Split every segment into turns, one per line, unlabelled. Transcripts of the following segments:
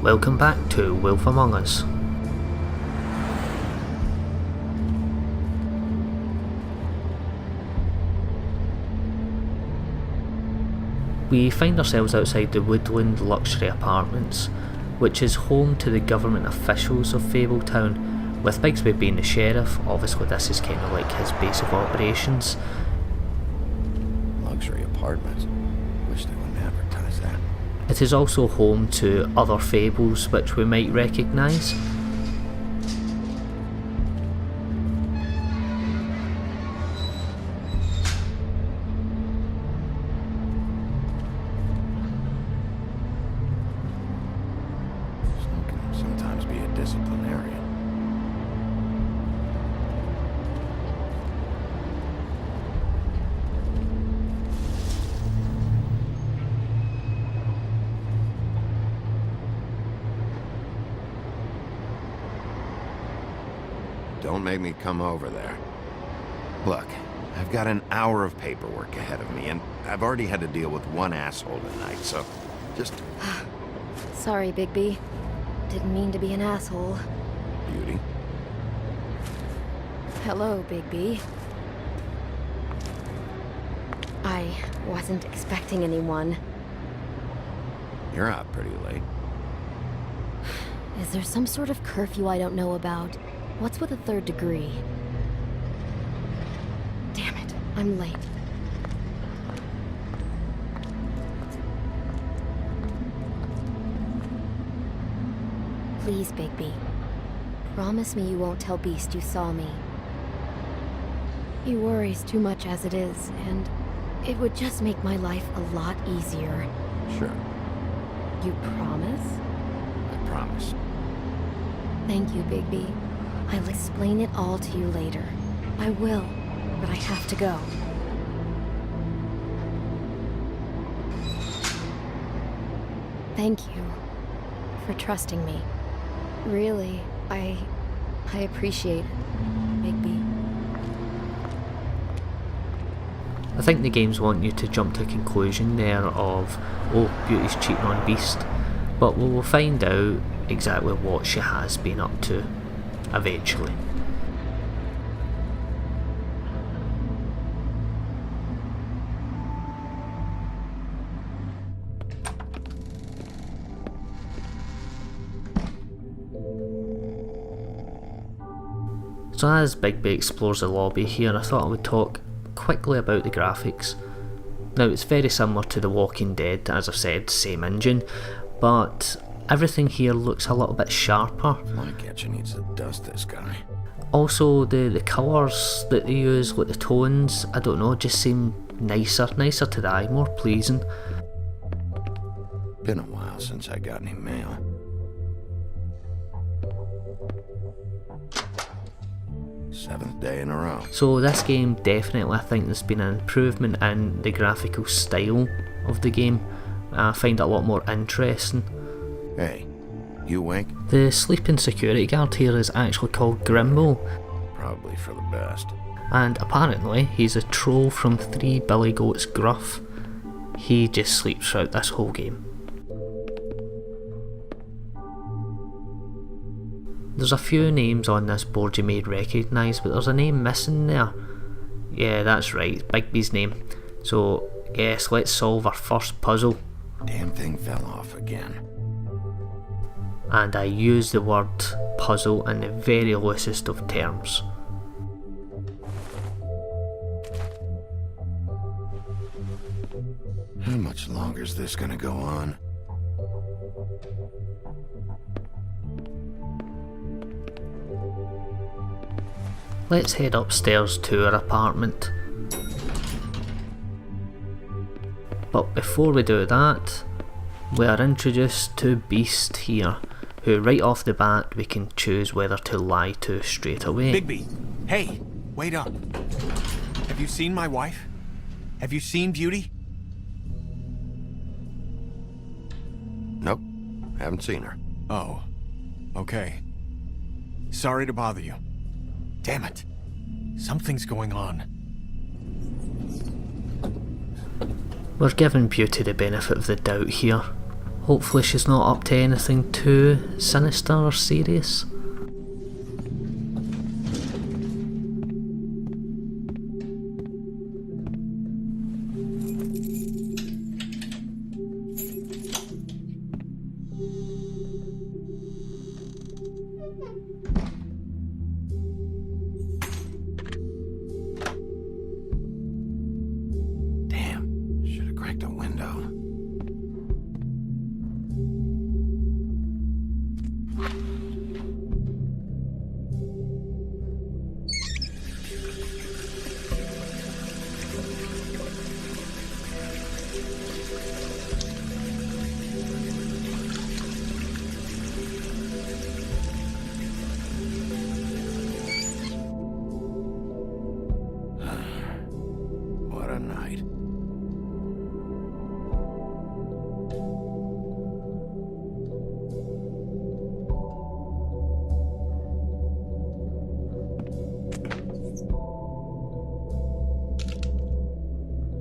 Welcome back to Wolf Among Us. We find ourselves outside the Woodland Luxury Apartments, which is home to the government officials of Fabletown, with Bigsby being the sheriff. Obviously this is kind of like his base of operations.
Luxury apartments? Wish they wouldn't advertise that.
It is also home to other fables which we might recognise.
Some can sometimes be a disciplinarian. Don't make me come over there. Look, I've got an hour of paperwork ahead of me, and I've already had to deal with one asshole tonight, so just...
Sorry, Bigby. Didn't mean to be an asshole.
Beauty.
Hello, Bigby. I wasn't expecting anyone.
You're out pretty late.
Is there some sort of curfew I don't know about? What's with a third degree? Damn it, I'm late. Please, Bigby. Promise me you won't tell Beast you saw me. He worries too much as it is, and it would just make my life a lot easier.
Sure,
You promise?
I promise.
Thank you, Bigby. I'll explain it all to you later. I will, but I have to go. Thank you for trusting me. Really, I appreciate it, Bigby.
I think the games want you to jump to a conclusion there of, oh, Beauty's cheating on Beast, but we will find out exactly what she has been up to eventually. So as Bigby explores the lobby here, I thought I would talk quickly about the graphics. Now it's very similar to The Walking Dead, as I've said, same engine, but everything here looks a little bit sharper.
My catcher needs to dust this guy.
Also the colours that they use, like the tones, I don't know, just seem nicer to the eye, more pleasing.
Been a while since I got any mail. Seventh day in a row.
So this game definitely, I think there's been an improvement in the graphical style of the game. I find it a lot more interesting.
Hey, you wink?
The sleeping security guard here is actually called Grimble,
Probably for the best.
and apparently he's a troll from 3 Billy Goat's Gruff. He just sleeps throughout this whole game. There's a few names on this board you may recognise, but there's a name missing there. Yeah, that's right, Bigby's name. So yes, let's solve our first puzzle.
Damn thing fell off again.
And I use the word puzzle in the very loosest of terms.
How much longer is this gonna go on?
Let's head upstairs to our apartment. But before we do that, we are introduced to Beast here, who right off the bat we can choose whether to lie to straight away.
Bigby, hey, wait up. Have you seen my wife? Have you seen Beauty?
Nope, haven't seen her.
Oh, okay. Sorry to bother you. Damn it. Something's going on.
We're giving Beauty the benefit of the doubt here. Hopefully she's not up to anything too sinister or serious.
Damn, should have cracked a window. What a night.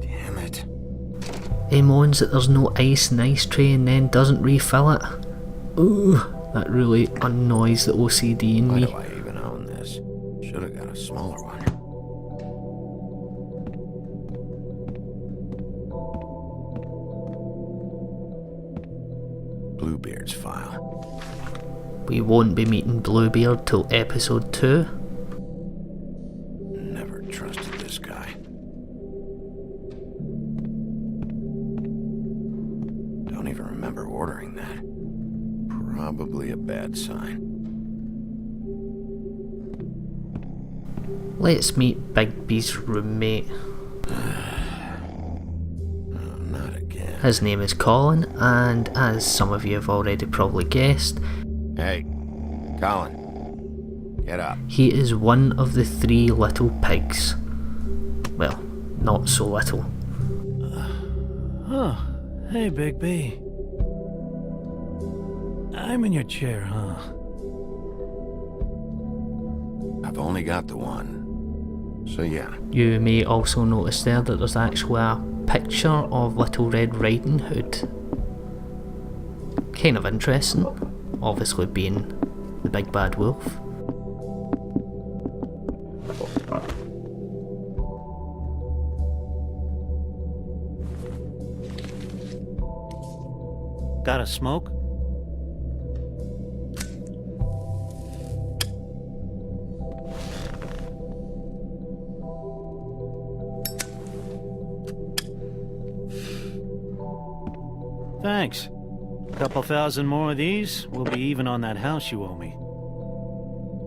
Damn it.
He moans that there's no ice in the ice tray and then doesn't refill it. Ooh, that really annoys the OCD in
Why
me.
do I even own this? Should have got a smaller one. Bluebeard's file.
We won't be meeting Bluebeard till episode 2.
Never trusted this guy. Don't even remember ordering that. Probably a bad sign.
Let's meet Bigby's roommate.
Oh, not again.
His name is Colin, and as some of you have already probably guessed,
Hey, Colin. Get up.
he is one of the 3 little pigs. Well, not so little.
Oh, hey, Bigby. I'm in your chair, huh?
I've only got the one. So yeah.
You may also notice there that there's actually a picture of Little Red Riding Hood. Kind of interesting, obviously being the big bad wolf.
Got a smoke? Thanks. Couple thousand more of these, we'll be even on that house you owe me.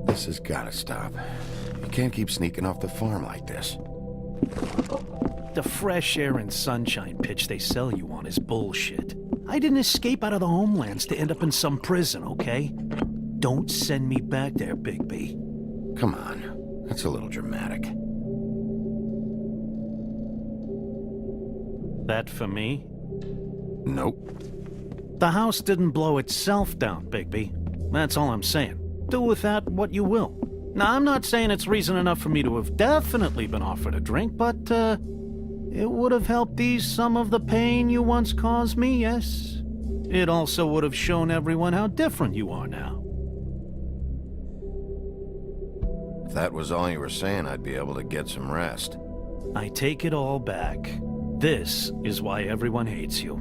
This has gotta stop. You can't keep sneaking off the farm like this.
The fresh air and sunshine pitch they sell you on is bullshit. I didn't escape out of the homelands to end up in some prison, okay? Don't send me back there, Bigby.
Come on. That's a little dramatic.
That for me?
Nope.
The house didn't blow itself down, Bigby. That's all I'm saying. Do with that what you will. Now, I'm not saying it's reason enough for me to have definitely been offered a drink, but, it would have helped ease some of the pain you once caused me, yes? It also would have shown everyone how different you are now.
If that was all you were saying, I'd be able to get some rest.
I take it all back. This is why everyone hates you.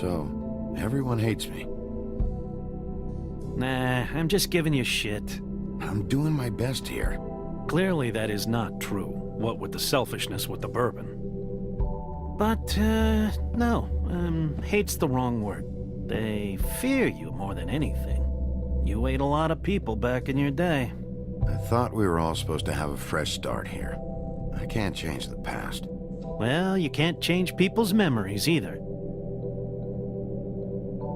So, everyone hates me.
Nah, I'm just giving you shit.
I'm doing my best here.
Clearly that is not true, what with the selfishness with the bourbon. But, no, hate's the wrong word. They fear you more than anything. You ate a lot of people back in your day.
I thought we were all supposed to have a fresh start here. I can't change the past.
Well, you can't change people's memories either.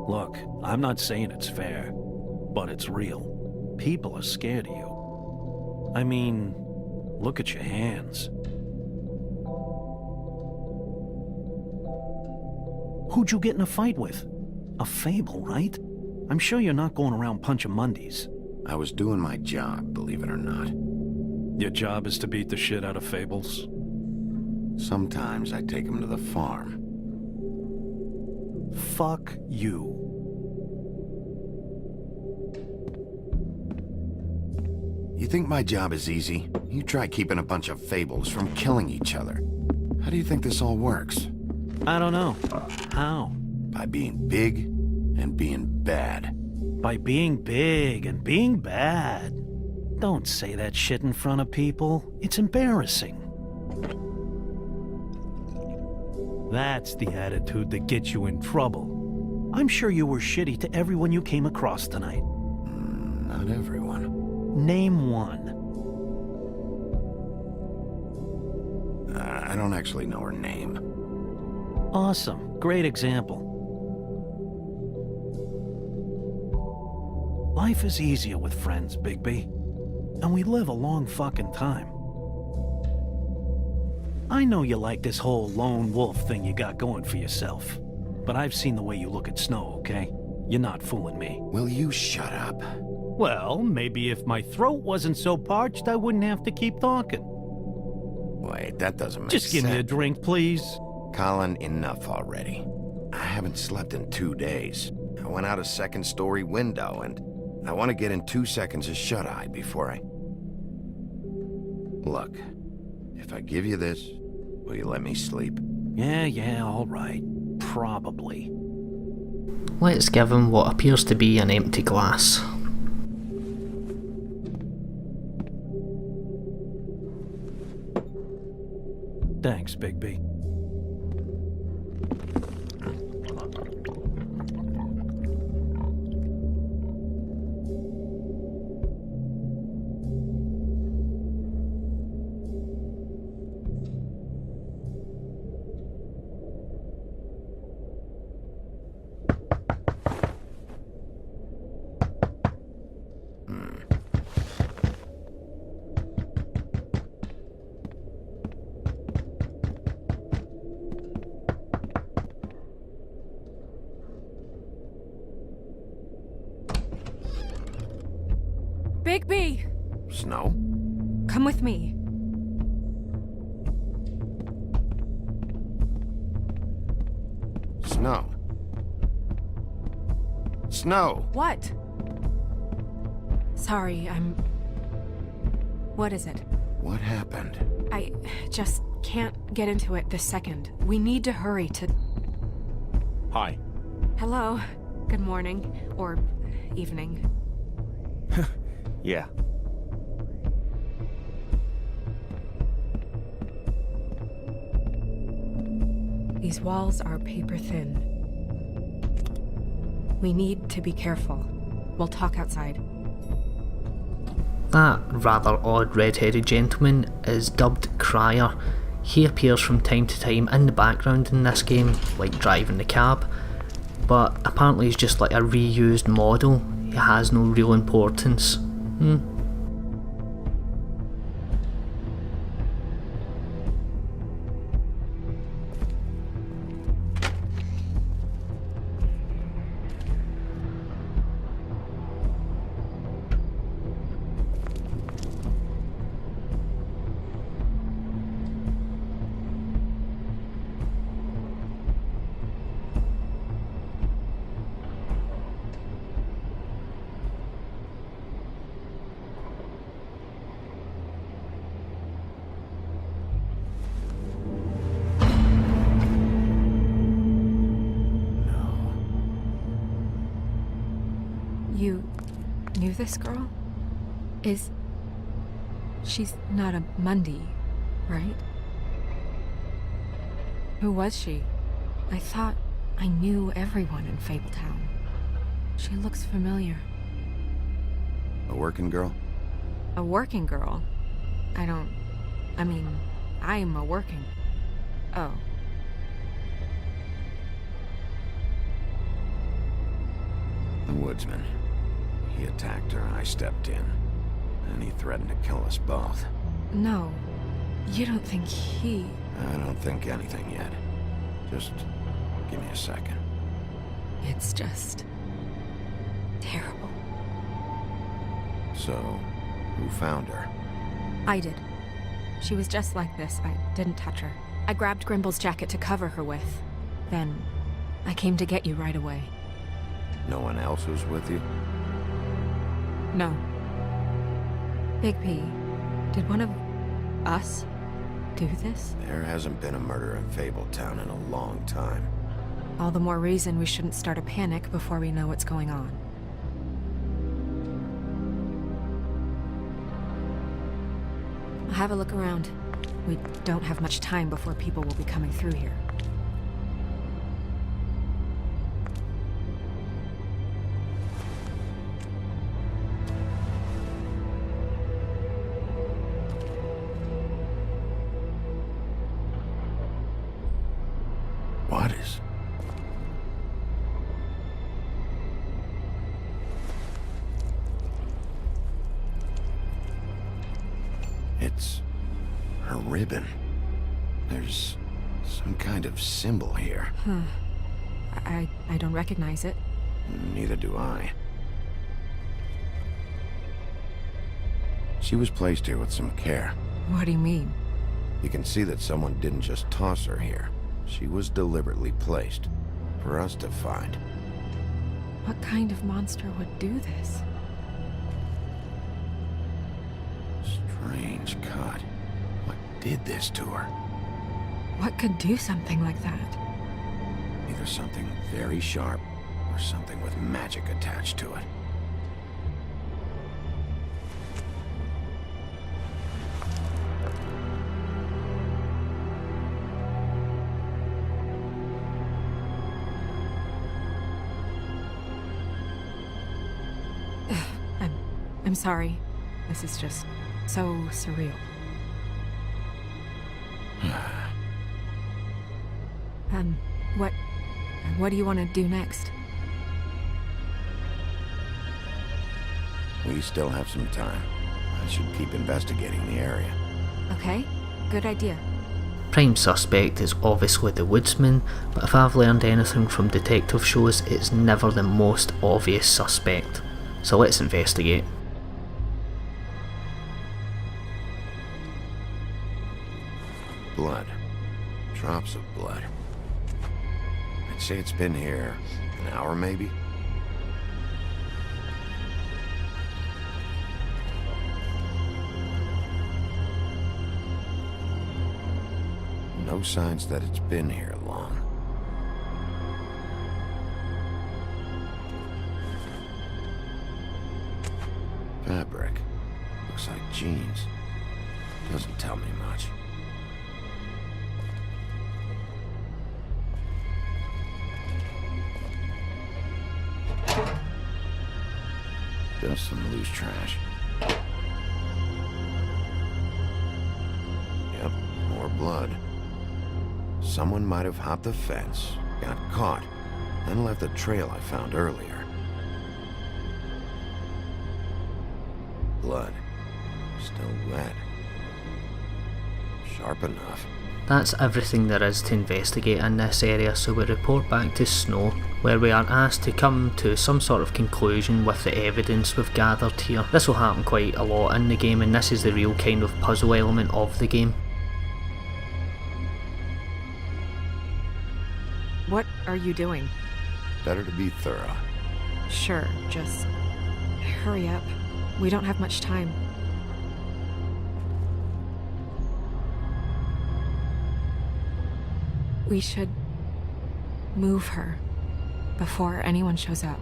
Look, I'm not saying it's fair, but it's real. People are scared of you. I mean, look at your hands. Who'd you get in a fight with? A fable, right? I'm sure you're not going around punching Mondays.
I was doing my job, believe it or not.
Your job is to beat the shit out of fables?
Sometimes I take him to the farm.
Fuck you.
You think my job is easy? You try keeping a bunch of fables from killing each other. How do you think this all works?
I don't know. How?
By being big and being bad.
By being big and being bad. Don't say that shit in front of people. It's embarrassing. That's the attitude that gets you in trouble. I'm sure you were shitty to everyone you came across tonight.
Not everyone.
Name one.
I don't actually know her name.
Awesome. Great example. Life is easier with friends, Bigby. And we live a long fucking time. I know you like this whole lone wolf thing you got going for yourself. But I've seen the way you look at Snow, okay? You're not fooling me.
Will you shut up?
Well, maybe if my throat wasn't so parched, I wouldn't have to keep talking.
Wait, that doesn't make sense.
Just give me a drink, please.
Colin, enough already. I haven't slept in 2 days. I went out a second-story window, and I want to get in 2 seconds of shut-eye before I... Look, if I give you this, will you let me sleep?
Yeah, all right. Probably.
Let's give him what appears to be an empty glass.
Thanks, Bigby.
Bigby!
Snow?
Come with me.
Snow. Snow!
What? Sorry, What is it?
What happened?
I just can't get into it this second. We need to hurry to...
Hi.
Hello. Good morning. Or evening.
Yeah.
These walls are paper thin. We need to be careful. We'll talk outside.
That rather odd red-headed gentleman is dubbed Crier. He appears from time to time in the background in this game, like driving the cab, but apparently he's just like a reused model. He has no real importance.
You knew this girl? She's not a Mundy, right? Who was she? I thought I knew everyone in Fabletown. She looks familiar.
A working girl?
A working girl? I'm a working... Oh.
The woodsman. He attacked her, I stepped in. And he threatened to kill us both.
No. You don't think he...
I don't think anything yet. Just give me a second.
It's just... terrible.
So, who found her?
I did. She was just like this. I didn't touch her. I grabbed Grimble's jacket to cover her with. Then, I came to get you right away.
No one else was with you?
No. Big P, did one of us do this?
There hasn't been a murder in Fabletown in a long time.
All the more reason we shouldn't start a panic before we know what's going on. I'll have a look around. We don't have much time before people will be coming through here.
What is... It's her ribbon. There's some kind of symbol here.
Huh. I don't recognize it.
Neither do I. She was placed here with some care.
What do you mean?
You can see that someone didn't just toss her here. She was deliberately placed for us to find.
What kind of monster would do this?
Strange cut. What did this to her?
What could do something like that?
Either something very sharp or something with magic attached to it.
I'm sorry. This is just so surreal. What do you want to do next?
We still have some time. I should keep investigating the area.
Okay, good idea.
Prime suspect is obviously the woodsman, but if I've learned anything from detective shows, it's never the most obvious suspect. So let's investigate.
Blood. Drops of blood. I'd say it's been here an hour, maybe? No signs that it's been here long. Fabric. Looks like jeans. Doesn't tell me much. Just some loose trash. Yep, more blood. Someone might have hopped the fence, got caught, then left the trail I found earlier. Blood. Still wet. Sharp enough.
That's everything there is to investigate in this area, so we report back to Snow, where we are asked to come to some sort of conclusion with the evidence we've gathered here. This will happen quite a lot in the game, and this is the real kind of puzzle element of the game.
What are you doing?
Better to be thorough.
Sure, just hurry up. We don't have much time. We should move her before anyone shows up.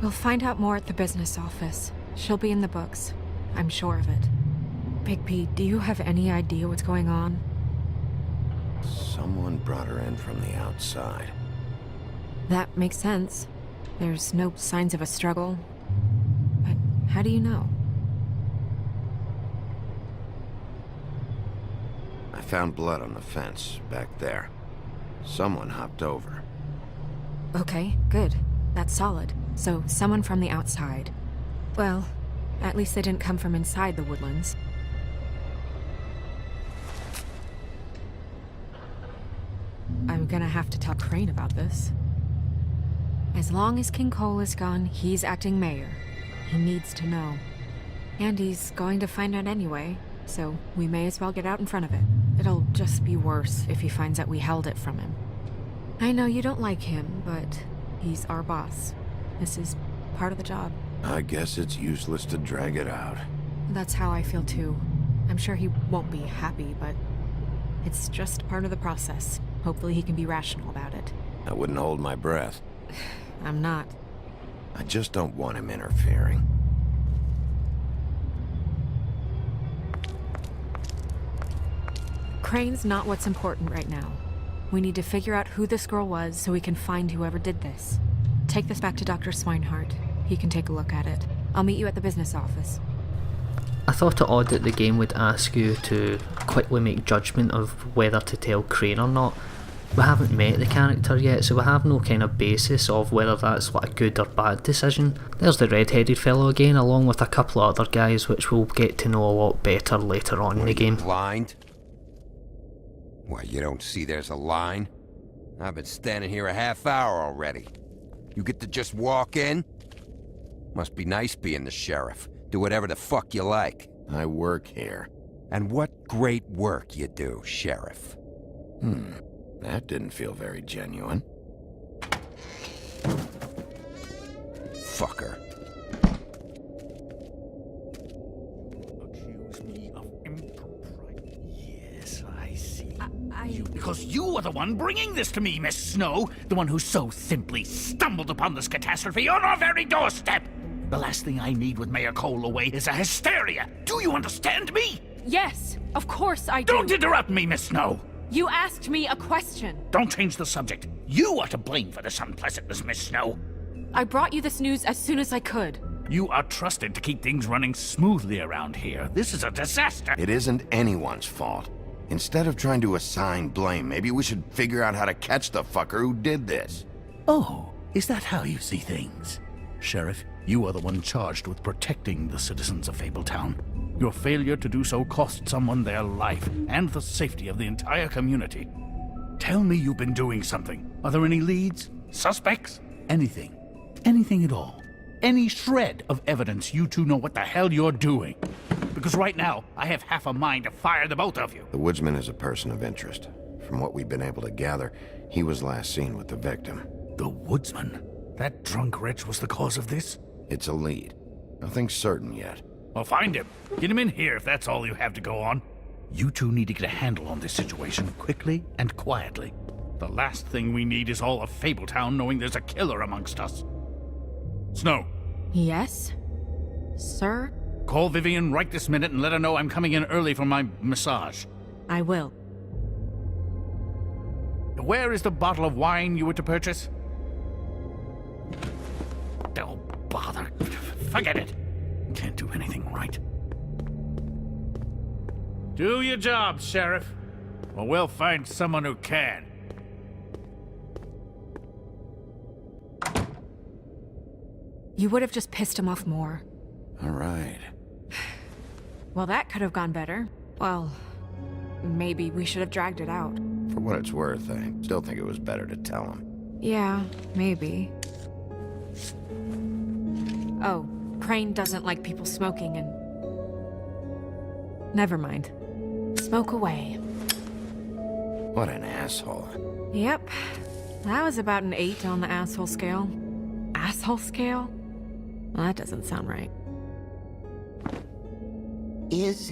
We'll find out more at the business office. She'll be in the books. I'm sure of it. Big P, do you have any idea what's going on?
Someone brought her in from the outside.
That makes sense. There's no signs of a struggle. But how do you know?
I found blood on the fence back there. Someone hopped over.
Okay, good. That's solid. So, someone from the outside. Well, at least they didn't come from inside the woodlands. I'm gonna have to tell Crane about this. As long as King Cole is gone, he's acting mayor. He needs to know. And he's going to find out anyway, so we may as well get out in front of it. It'll just be worse if he finds out we held it from him. I know you don't like him, but he's our boss. This is part of the job.
I guess it's useless to drag it out.
That's how I feel too. I'm sure he won't be happy, but it's just part of the process. Hopefully he can be rational about it.
I wouldn't hold my breath.
I'm not.
I just don't want him interfering.
Crane's not what's important right now. We need to figure out who this girl was so we can find whoever did this. Take this back to Dr. Swinehart. He can take a look at it. I'll meet you at the business office.
I thought it odd that the game would ask you to quickly make judgment of whether to tell Crane or not. We haven't met the character yet, so we have no kind of basis of whether that's like a good or bad decision. There's the red-headed fellow again, along with a couple of other guys which we'll get to know a lot better later on in the game.
Blind? What, you don't see there's a line? I've been standing here a half hour already. You get to just walk in? Must be nice being the sheriff. Do whatever the fuck you like.
I work here.
And what great work you do, Sheriff.
That didn't feel very genuine.
Fucker.
Accuse me of impropriety. Yes, I see.
I...
Because you are the one bringing this to me, Miss Snow. The one who so simply stumbled upon this catastrophe on our very doorstep. The last thing I need with Mayor Cole away is a hysteria. Do you understand me?
Yes, of course I do.
Don't interrupt me, Miss Snow.
You asked me a question.
Don't change the subject. You are to blame for this unpleasantness, Miss Snow.
I brought you this news as soon as I could.
You are trusted to keep things running smoothly around here. This is a disaster.
It isn't anyone's fault. Instead of trying to assign blame, maybe we should figure out how to catch the fucker who did this.
Oh, is that how you see things? Sheriff, you are the one charged with protecting the citizens of Fabletown. Your failure to do so cost someone their life and the safety of the entire community. Tell me you've been doing something. Are there any leads? Suspects? Anything. Anything at all. Any shred of evidence you two know what the hell you're doing. Because right now, I have half a mind to fire the both of you.
The woodsman is a person of interest. From what we've been able to gather, he was last seen with the victim.
The woodsman? That drunk wretch was the cause of this?
It's a lead. Nothing's certain yet.
Well, find him. Get him in here if that's all you have to go on. You two need to get a handle on this situation quickly and quietly. The last thing we need is all of Fabletown knowing there's a killer amongst us. Snow.
Yes? Sir?
Call Vivian right this minute and let her know I'm coming in early for my massage.
I will.
Where is the bottle of wine you were to purchase? Oh, bother. Forget it. Can't do anything right. Do your job, Sheriff. Or we'll find someone who can.
You would have just pissed him off more.
All right.
Well, that could have gone better. Well, maybe we should have dragged it out.
For what it's worth, I still think it was better to tell him.
Yeah, maybe. Oh, Crane doesn't like people smoking and... Never mind. Smoke away.
What an asshole.
Yep. That was about an 8 on the asshole scale. Asshole scale? Well, that doesn't sound right.
Is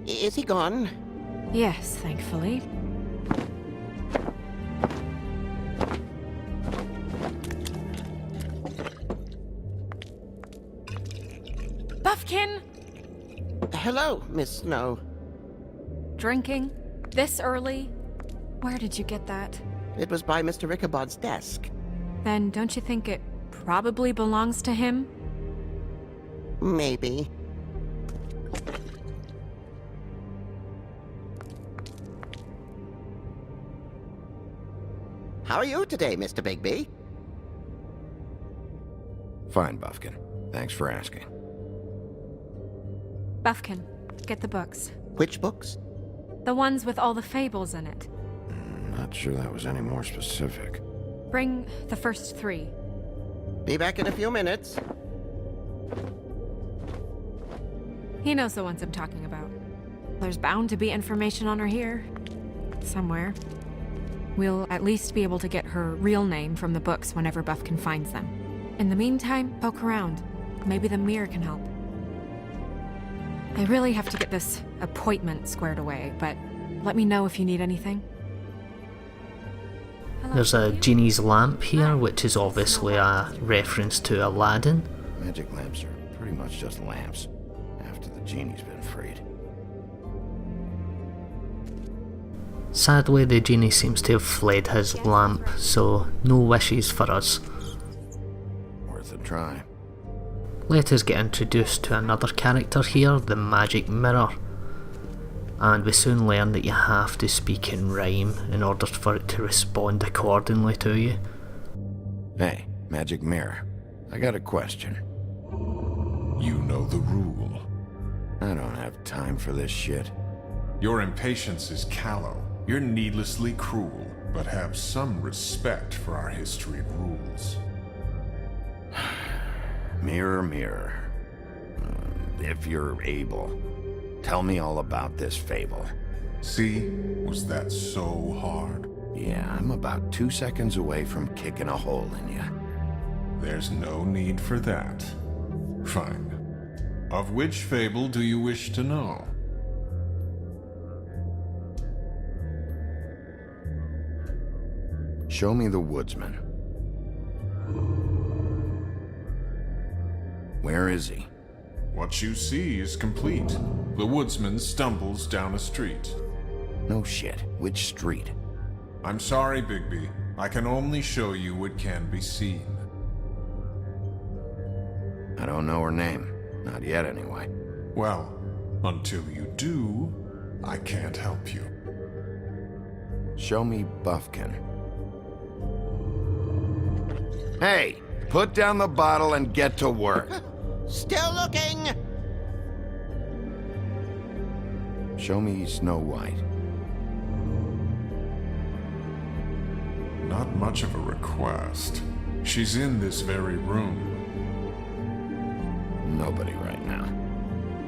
he gone?
Yes, thankfully. Buffkin!
Hello, Miss Snow.
Drinking? This early? Where did you get that?
It was by Mr. Ichabod's desk.
Then don't you think it probably belongs to him?
Maybe. How are you today, Mr. Bigby?
Fine, Buffkin. Thanks for asking.
Buffkin, get the books.
Which books?
The ones with all the fables in it.
Not sure that was any more specific.
Bring the first 3.
Be back in a few minutes.
He knows the ones I'm talking about. There's bound to be information on her here. Somewhere. We'll at least be able to get her real name from the books whenever Buffkin finds them. In the meantime, poke around. Maybe the mirror can help. I really have to get this appointment squared away, but let me know if you need anything. Hello,
There's a genie's lamp here, which is obviously a reference to Aladdin.
Magic lamps are pretty much just lamps, after the genie's been freed.
Sadly, the genie seems to have fled his lamp, so no wishes for us.
Worth a try.
Let us get introduced to another character here, the magic mirror. And we soon learn that you have to speak in rhyme in order for it to respond accordingly to you.
Hey, magic mirror. I got a question.
You know the rule.
I don't have time for this shit.
Your impatience is callow. You're needlessly cruel, but have some respect for our history and rules.
Mirror, mirror. If you're able, tell me all about this fable.
See? Was that so hard?
Yeah, I'm about 2 seconds away from kicking a hole in you.
There's no need for that. Fine. Of which fable do you wish to know?
Show me the woodsman. Where is he?
What you see is complete. The woodsman stumbles down a street.
No shit. Which street?
I'm sorry, Bigby. I can only show you what can be seen.
I don't know her name. Not yet, anyway.
Well, until you do, I can't help you.
Show me Buffkin. Hey! Put down the bottle and get to work.
Still looking!
Show me Snow White.
Not much of a request. She's in this very room.
Nobody right now.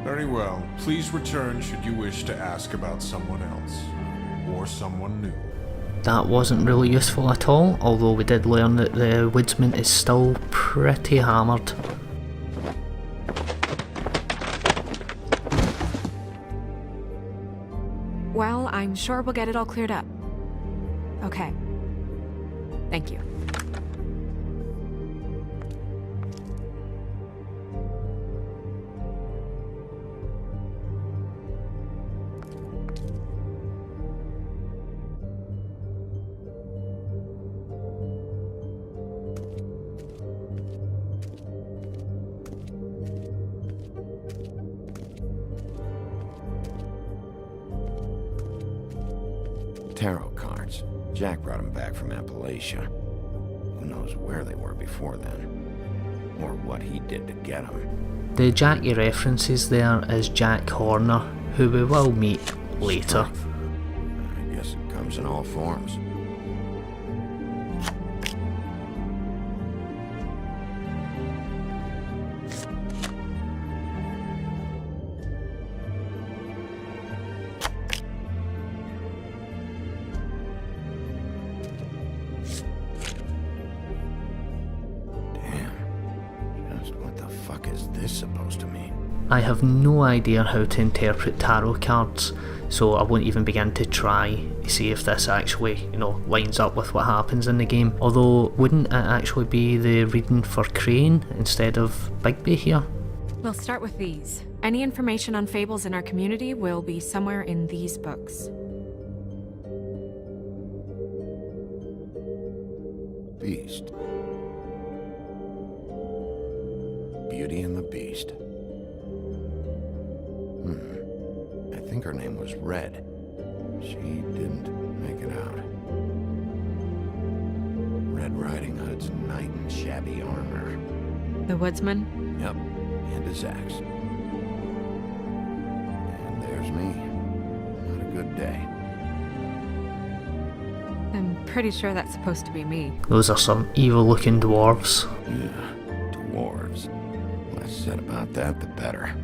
Very well. Please return should you wish to ask about someone else. Or someone new.
That wasn't really useful at all, although we did learn that the woodsman is still pretty hammered.
Well, I'm sure we'll get it all cleared up. Okay. Thank you.
Tarot cards. Jack brought them back from Appalachia. Who knows where they were before then? Or what he did to get them.
The Jack he references there is Jack Horner, who we will meet later.
Strength. I guess it comes in all forms.
I have no idea how to interpret tarot cards, so I won't even begin to try to see if this actually, lines up with what happens in the game. Although, wouldn't it actually be the reading for Crane instead of Bigby here?
We'll start with these. Any information on fables in our community will be somewhere in these books.
Beast. Beauty and the Beast. I think her name was Red. She didn't make it out. Red Riding Hood's knight in shabby armor.
The woodsman?
Yep, and his axe. And there's me. Not a good day.
I'm pretty sure that's supposed to be me.
Those are some evil looking dwarves.
Yeah, dwarves. Less said about that, the better.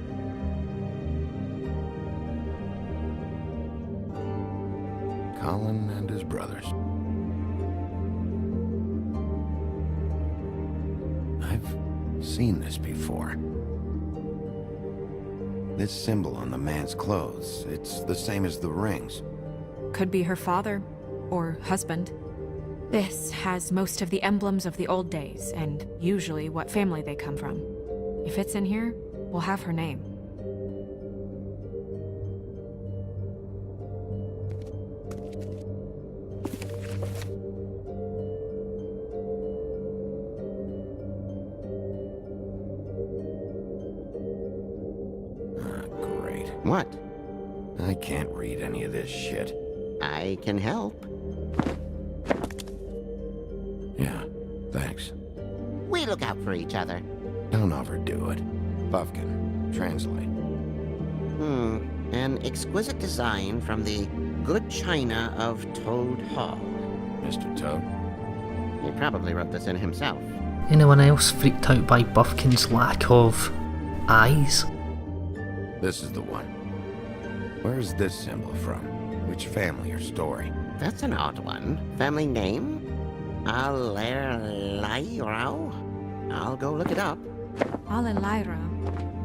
Colin and his brothers. I've seen this before. This symbol on the man's clothes, it's the same as the rings.
Could be her father, or husband. This has most of the emblems of the old days, and usually what family they come from. If it's in here, we'll have her name.
Great.
What?
I can't read any of this shit.
I can help.
Yeah, thanks.
We look out for each other.
Don't overdo it. Buffkin, translate.
An exquisite design from the good china of Toad Hall.
Mr. Toad?
He probably wrote this in himself.
Anyone else freaked out by Buffkin's lack of eyes?
This is the one. Where's this symbol from? Which family or story?
That's an odd one. Family name? Allerleirauh? I'll go look it up.
Allerleirauh.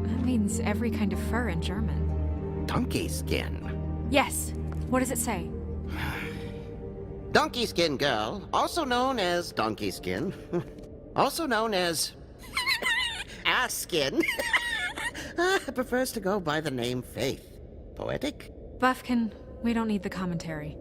That means every kind of fur in German.
Donkey skin.
Yes. What does it say?
Donkey skin girl, also known as donkey skin. Also known as ass skin. Prefers to go by the name Faith. Poetic?
Buffkin, we don't need the commentary.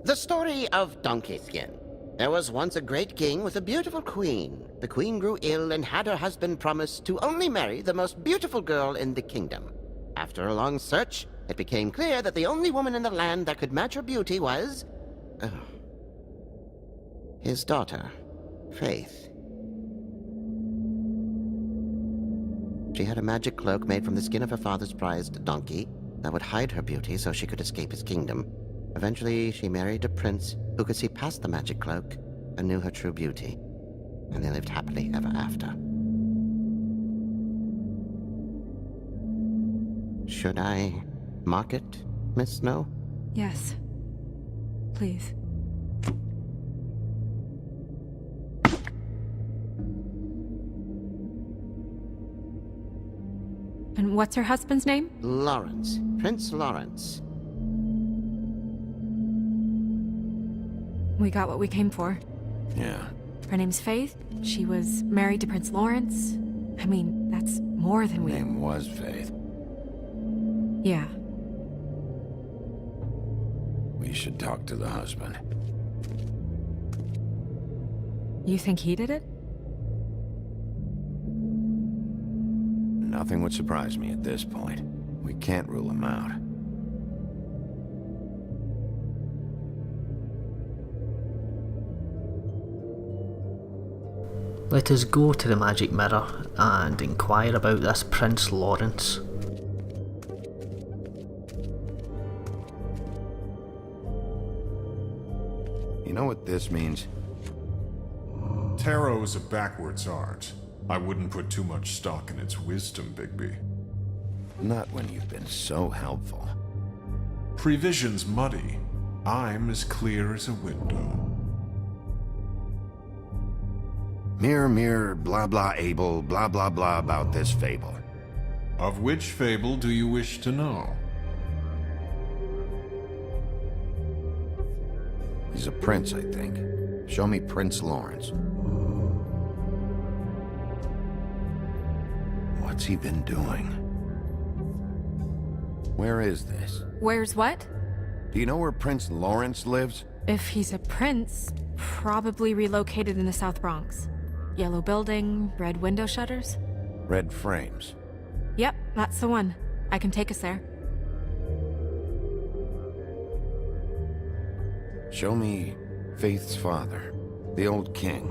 The story of Donkey Skin. There was once a great king with a beautiful queen. The queen grew ill and had her husband promise to only marry the most beautiful girl in the kingdom. After a long search, it became clear that the only woman in the land that could match her beauty was... his daughter, Faith. She had a magic cloak made from the skin of her father's prized donkey that would hide her beauty so she could escape his kingdom. Eventually, she married a prince who could see past the magic cloak and knew her true beauty. And they lived happily ever after. Should I mark it, Miss Snow?
Yes. Please. And what's her husband's name?
Lawrence. Prince Lawrence.
We got what we came for.
Yeah.
Her name's Faith. She was married to Prince Lawrence. I mean, that's more than we...
Name was Faith.
Yeah.
We should talk to the husband.
You think he did it?
Nothing would surprise me at this point. We can't rule him out.
Let us go to the magic mirror and inquire about this Prince Lawrence.
You know what this means?
Tarot is a backwards art. I wouldn't put too much stock in its wisdom, Bigby.
Not when you've been so helpful.
Prevision's muddy. I'm as clear as a window.
Mirror, mirror, blah blah able, blah blah blah about this fable.
Of which fable do you wish to know?
He's a prince, I think. Show me Prince Lawrence. What's he been doing? Where is this?
Where's what?
Do you know where Prince Lawrence lives?
If he's a prince, probably relocated in the South Bronx. Yellow building, red window shutters?
Red frames.
Yep, that's the one. I can take us there.
Show me Faith's father, the old king.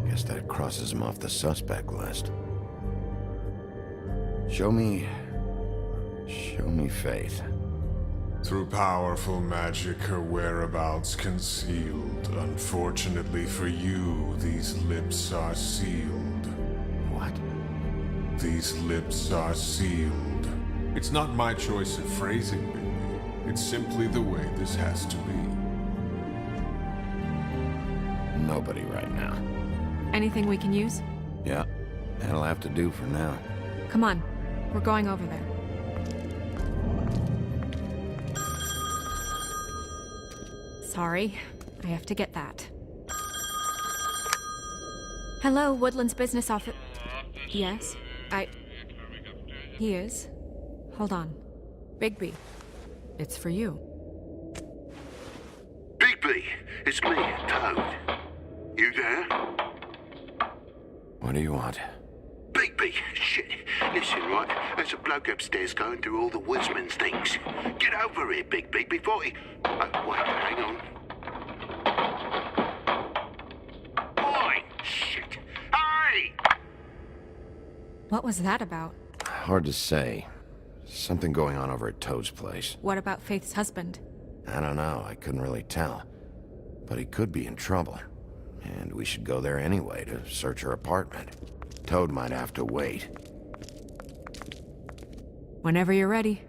Guess that crosses him off the suspect list. Show me Faith.
Through powerful magic, her whereabouts concealed. Unfortunately for you, these lips are sealed.
What?
These lips are sealed. It's not my choice of phrasing, Bigby. It's simply the way this has to be.
Nobody right now.
Anything we can use?
Yeah, that'll have to do for now.
Come on, we're going over there. Sorry, I have to get that. Hello, Woodland's business office. Yes, He is. Hold on. Bigby, it's for you.
Bigby, it's me, Toad. You there?
What do you want?
Bigby, shit. Listen, right, there's a bloke upstairs going through all the woodsman's things. Get over here, Bigby, before he... Oh, wait, hang on. Oi, shit. Hey!
What was that about?
Hard to say. Something going on over at Toad's place.
What about Faith's husband?
I don't know, I couldn't really tell. But he could be in trouble. And we should go there anyway to search her apartment. Toad might have to wait.
Whenever you're ready.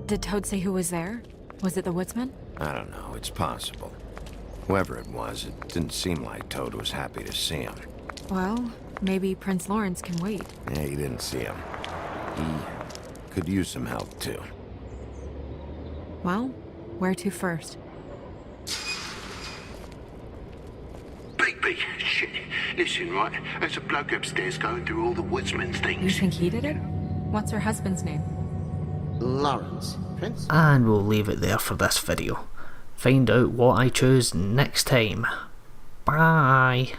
Did Toad say who was there? Was it the woodsman?
I don't know, it's possible. Whoever it was, it didn't seem like Toad was happy to see him.
Well, maybe Prince Lawrence can wait.
Yeah, he didn't see him. He could use some help, too.
Well, where to first?
Bigby, shit. Listen, right, there's a bloke upstairs going through all the woodsman's
You
things.
think he did it? What's her husband's name?
Lawrence, Prince?
And we'll leave it there for this video. Find out what I choose next time. Bye!